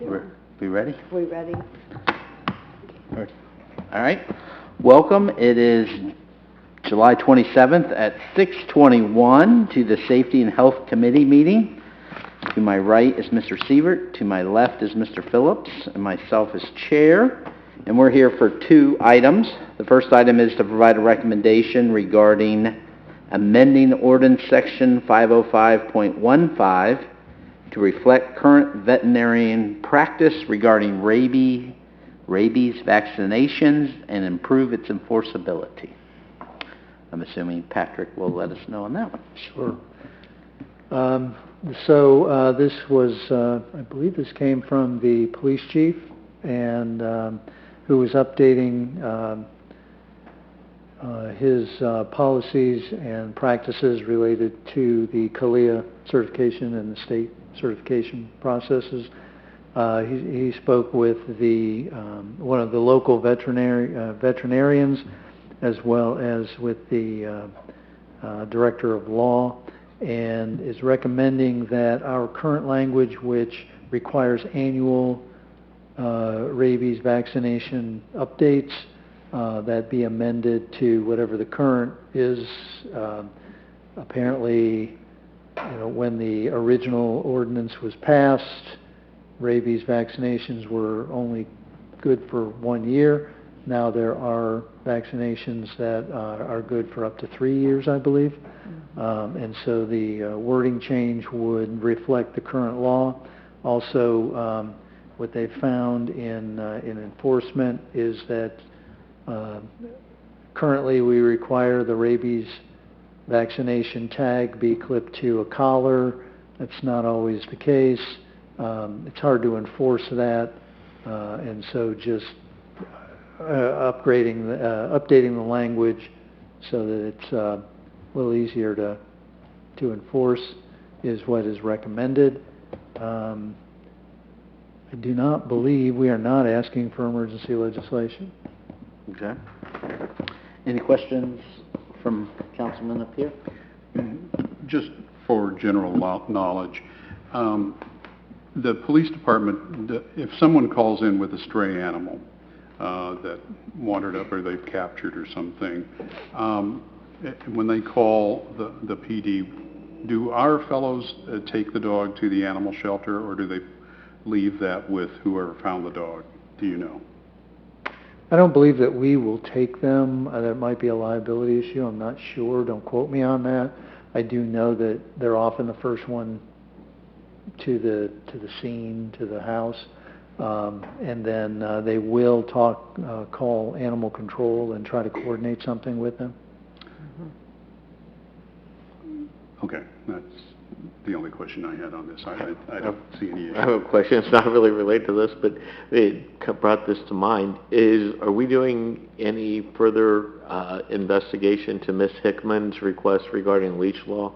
We ready? We ready? All right. Welcome. It is July 27th at 6:21 to the Safety and Health Committee meeting. To my right is Mr. Sievert, to my left is Mr. Phillips, and myself as chair. And we're here for two items. The first item is to provide a recommendation regarding amending ordinance section 505.15 to reflect current veterinarian practice regarding rabies vaccinations and improve its enforceability. I'm assuming Patrick will let us know on that one. Sure. This was, I believe this came from the police chief, and who was updating his policies and practices related to the CALIA certification and the state certification processes. He spoke with the one of the local veterinarians, as well as with the director of law, and is recommending that our current language, which requires annual rabies vaccination updates, that be amended to whatever the current is. Apparently, when the original ordinance was passed, rabies vaccinations were only good for 1 year. Now there are vaccinations that are good for up to 3 years, I believe. And so the wording change would reflect the current law. Also, what they found in enforcement is that currently we require the rabies vaccination tag be clipped to a collar. That's not always the case. It's hard to enforce that, and so just updating the language so that it's a little easier to enforce is what is recommended. I do not believe we are not asking for emergency legislation. Okay. Any questions from councilmen up here? Just for general knowledge, the police department, if someone calls in with a stray animal that wandered up or they've captured or something, when they call the PD, do our fellows take the dog to the animal shelter, or do they leave that with whoever found the dog? Do you know? I don't believe that we will take them. That might be a liability issue. I'm not sure. Don't quote me on that. I do know that they're often the first one to the scene, to the house, and then they will call animal control and try to coordinate something with them. Okay, that's the only question I had on this. I don't see any issue. I have a question. It's not really related to this, but it brought this to mind. Are we doing any further investigation to Ms. Hickman's request regarding leash law?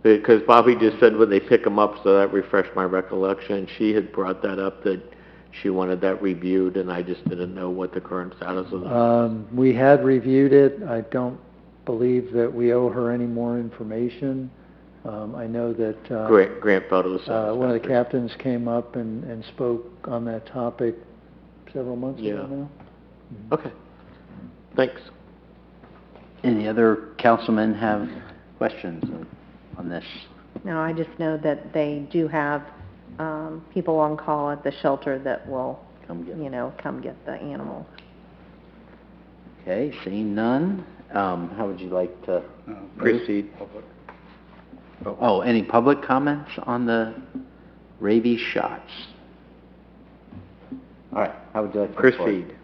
Because Bobby just said when they pick them up, so that refreshed my recollection. She had brought that up, that she wanted that reviewed, and I just didn't know what the current status of that. We had reviewed it. I don't believe that we owe her any more information. I know that Grant felt it was one of the captains came up and spoke on that topic several months ago now. Okay. Thanks. Any other councilmen have questions on this? No, I just know that they do have people on call at the shelter that will, come get the animals. Okay, seeing none, how would you like to proceed? Oh, any public comments on the rabies shots? All right, how would you like to proceed?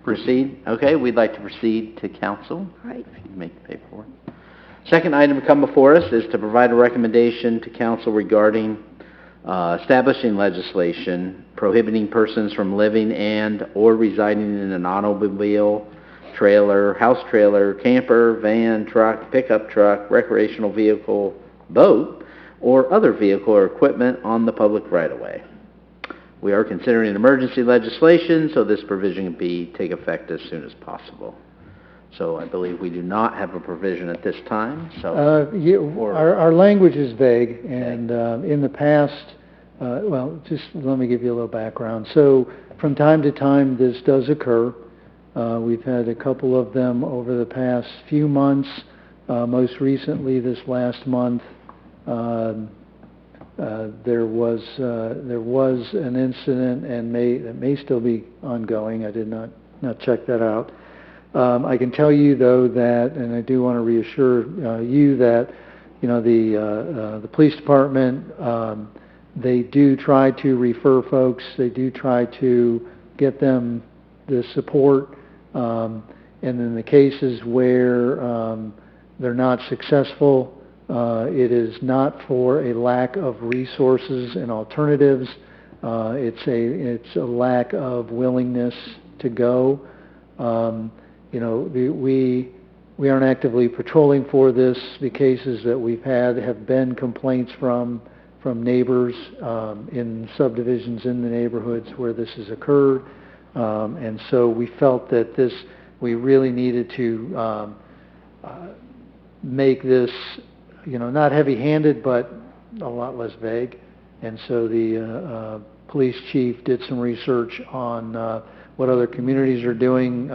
Proceed? Okay, we'd like to proceed to council. All right. If you make the paperwork. Second item to come before us is to provide a recommendation to council regarding establishing legislation prohibiting persons from living and or residing in an automobile, trailer, house trailer, camper, van, truck, pickup truck, recreational vehicle, boat, or other vehicle or equipment on the public right-of-way. We are considering emergency legislation, so this provision can take effect as soon as possible. So I believe we do not have a provision at this time. So our language is vague, and in the past, Well, just let me give you a little background. So from time to time, this does occur. We've had a couple of them over the past few months. Most recently, this last month, there was an incident, and it may still be ongoing. I did not check that out. I can tell you though that, and I do want to reassure you that, the police department, they do try to refer folks. They do try to get them the support. And in the cases where they're not successful, it is not for a lack of resources and alternatives. It's a lack of willingness to go. We aren't actively patrolling for this. The cases that we've had have been complaints from neighbors in subdivisions in the neighborhoods where this has occurred. And so we felt that we really needed to make this, not heavy-handed, but a lot less vague. And so the police chief did some research on what other communities are doing,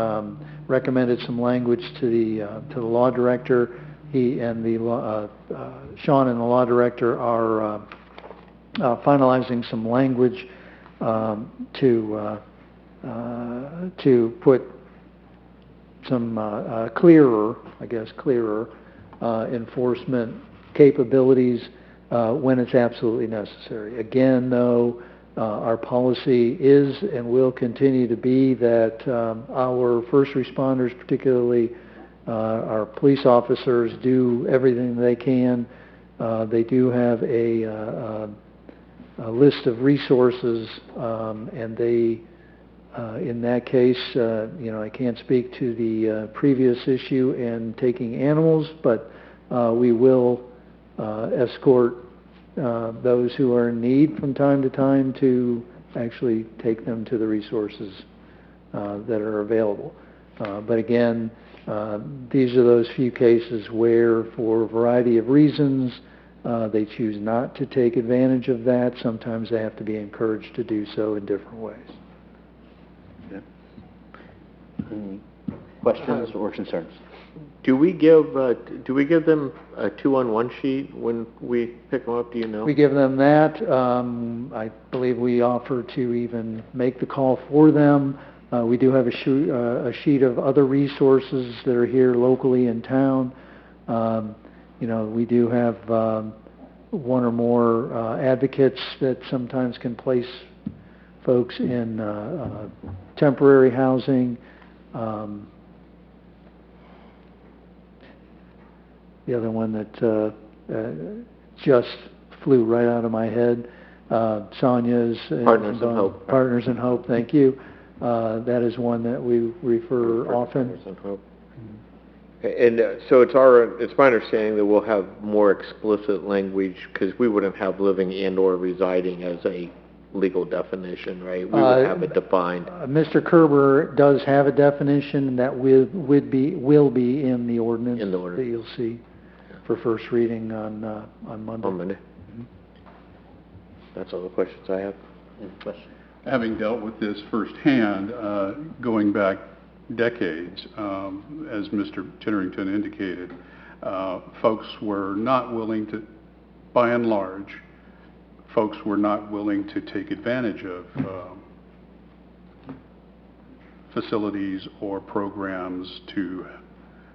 recommended some language to the law director. He and Sean and the law director are finalizing some language to put some clearer enforcement capabilities when it's absolutely necessary. Again, though, our policy is and will continue to be that our first responders, particularly our police officers, do everything they can. They do have a list of resources, and they, in that case, I can't speak to the previous issue in taking animals, but we will escort those who are in need from time to time to actually take them to the resources that are available. But again, these are those few cases where, for a variety of reasons, they choose not to take advantage of that. Sometimes they have to be encouraged to do so in different ways. Okay. Any questions or concerns? Do we give them a 2-on-1 sheet when we pick them up? Do you know? We give them that. I believe we offer to even make the call for them. We do have a sheet of other resources that are here locally in town. We do have one or more advocates that sometimes can place folks in temporary housing. The other one that just flew right out of my head, Sonia's Partners in Hope. Partners in Hope, thank you. That is one that we refer often. Partners in Hope. And so it's my understanding that we'll have more explicit language, because we wouldn't have living and/or residing as a legal definition, right? We would have it defined. Mr. Kerber does have a definition, and that will be in the ordinance that you'll see for first reading on Monday. On Monday. Mm-hmm. That's all the questions I have. Any questions? Having dealt with this firsthand, going back decades, as Mr. Titterington indicated, folks were not willing to, by and large, folks were not willing to take advantage of facilities or programs to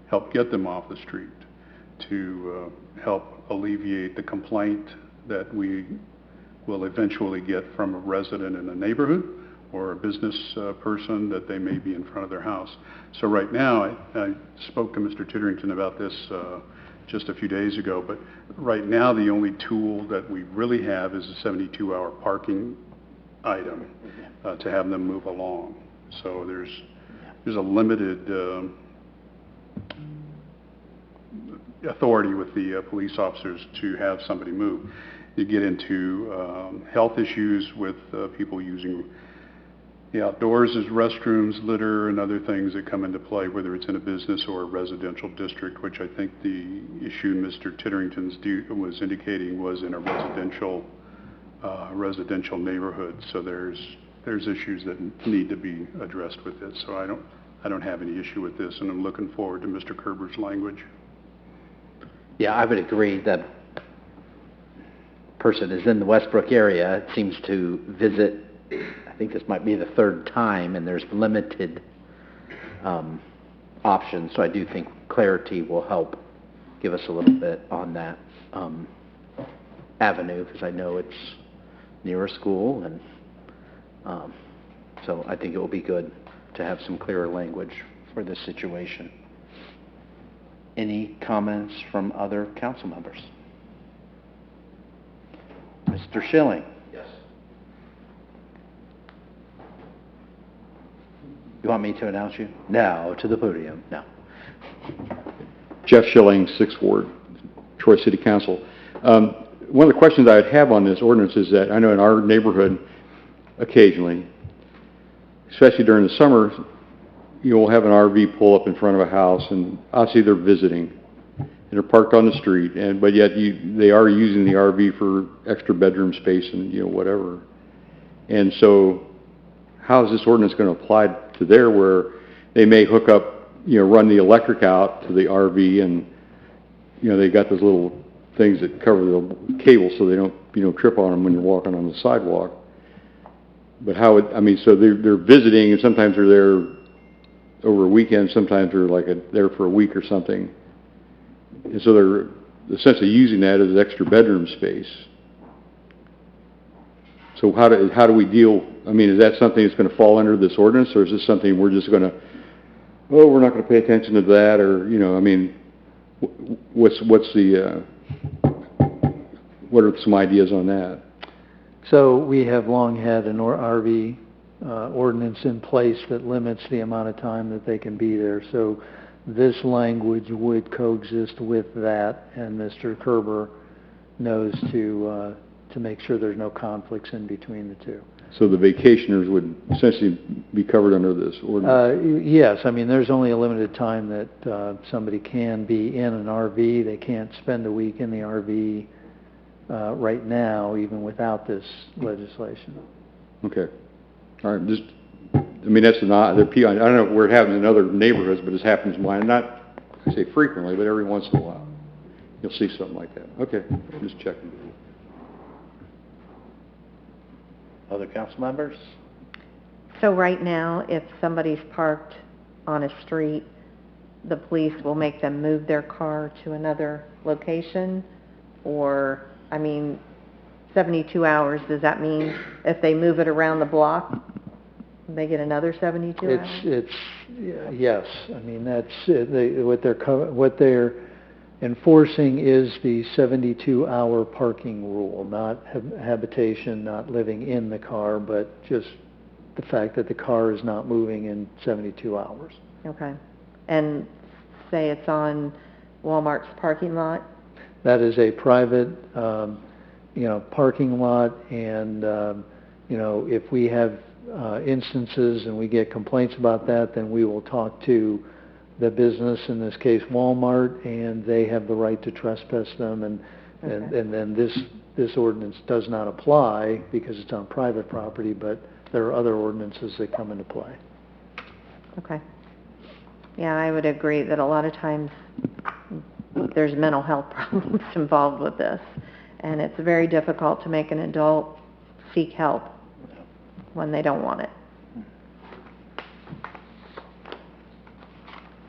help get them off the street, to help alleviate the complaint that we will eventually get from a resident in a neighborhood or a business person that they may be in front of their house. So right now, I spoke to Mr. Titterington about this just a few days ago, but right now the only tool that we really have is a 72-hour parking item to have them move along. So there's a limited authority with the police officers to have somebody move. You get into health issues with people using the outdoors as restrooms, litter, and other things that come into play, whether it's in a business or a residential district, which I think the issue Mr. Titterington's was indicating was in a residential residential neighborhood, so there's issues that need to be addressed with it. So I don't have any issue with this, and I'm looking forward to Mr. Kerber's language. Yeah, I would agree that person is in the Westbrook area, seems to visit, I think this might be the third time, and there's limited options, so I do think clarity will help give us a little bit on that avenue, because I know it's near a school, and so I think it will be good to have some clearer language for this situation. Any comments from other council members? Mr. Schilling? Yes. You want me to announce you? No, to the podium, no. Jeff Schilling, 6th Ward, Troy City Council. One of the questions I'd have on this ordinance is that I know in our neighborhood, occasionally, especially during the summer, you'll have an RV pull up in front of a house, and obviously they're visiting, and they're parked on the street, but yet they are using the RV for extra bedroom space and, whatever. And so how is this ordinance going to apply to there, where they may hook up, run the electric out to the RV, and, they got those little things that cover the cable so they don't, trip on them when you're walking on the sidewalk. But so they're visiting, and sometimes they're there over a weekend, sometimes they're there for a week or something. And so they're essentially using that as extra bedroom space. So how do we deal, is that something that's going to fall under this ordinance, or is this something we're just going to, we're not going to pay attention to that, or, what are some ideas on that? So we have long had an RV ordinance in place that limits the amount of time that they can be there. So this language would coexist with that, and Mr. Kerber knows to make sure there's no conflicts in between the two. So the vacationers would essentially be covered under this ordinance? Yes. There's only a limited time that somebody can be in an RV. They can't spend a week in the RV right now, even without this legislation. Okay. All right. That's not, I don't know if we're having in other neighborhoods, but it happens in mine. Not, I say frequently, but every once in a while. You'll see something like that. Okay. I'm just checking. Other council members? So right now, if somebody's parked on a street, the police will make them move their car to another location? Or, 72 hours, does that mean if they move it around the block, they get another 72 hours? Yes. That's what they're enforcing is the 72-hour parking rule, not habitation, not living in the car, but just the fact that the car is not moving in 72 hours. Okay. And say it's on Walmart's parking lot? That is a private, parking lot, and, if we have instances and we get complaints about that, then we will talk to the business, in this case Walmart, and they have the right to trespass them, and then this ordinance does not apply because it's on private property, but there are other ordinances that come into play. Okay. Yeah, I would agree that a lot of times there's mental health problems involved with this, and it's very difficult to make an adult seek help when they don't want it.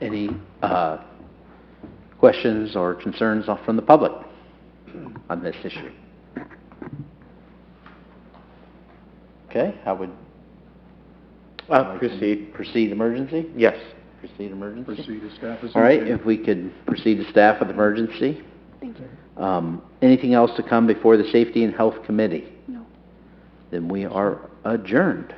Any questions or concerns from the public on this issue? Okay, how would... Proceed emergency? Yes. Proceed emergency? Proceed as staff is All right, indicated. if we could proceed to staff with emergency. Thank you. Anything else to come before the Safety and Health Committee? No. Then we are adjourned.